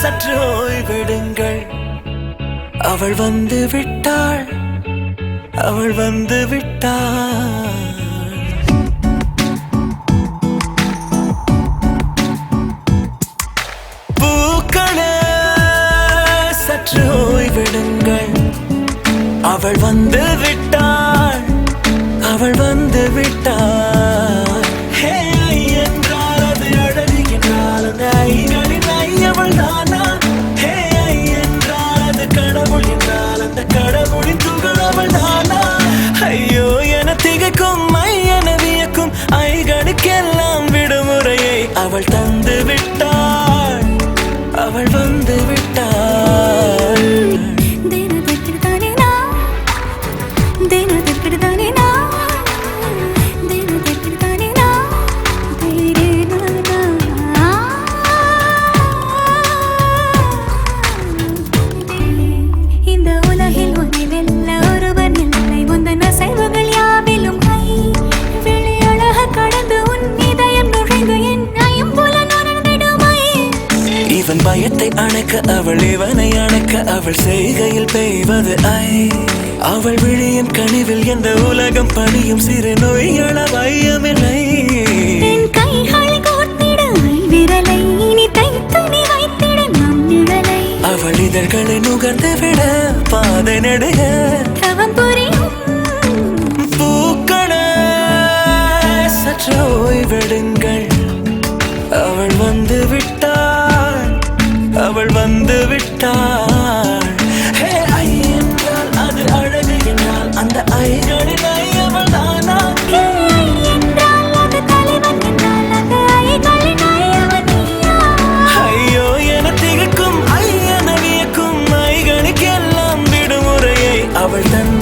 சற்று ஓய்வெடுங்கள். அவள் வந்து விட்டாள், அவள் வந்து விட்டாள். பூக்களே சற்று ஓய்வெடுங்கள். அவள் வந்து விட்டாள், அவள் வந்து விட்டாள். ஹே என்றால் அது அழகு என்றால் அந்த ஐகளின் ஐயவள் தானா? ஹே என்றால் அது கடவுள் என்றால் அந்த கடவுளின் துகள் அவள் தானா? ஐயோ என திகைக்கும் என வியக்கும் ஐகளுக்கெல்லாம் விடுமுறையை அவள் தந்து விட்டாள், அவள் வந்து விட்டாள். இவன் பயத்தை அணைக்க அவள் இவனை அணைக்க அவள் செய்கையில் பெய்வது ஐ. அவள் விழியின் கனிவில் எந்த உலகம் பணியும் சிறு நோய்கள வையமில்லை. அவள் இதழ்களை நுகர்ந்து விட பாதை நடுக பூக்களே சற்று ஓய்வெடுங்கள். அவள் வந்து விட்டாள், அவள் வந்து விட்டாள். ஹே ஐ என்றால் அது அழகு என்றால் அந்த ஐகளின் ஐ அவள் தானா? ஐயோ என திகைக்கும் ஐ என வியக்கும் ஐகளுக்கெல்லாம் விடுமுறையை அவள் தன்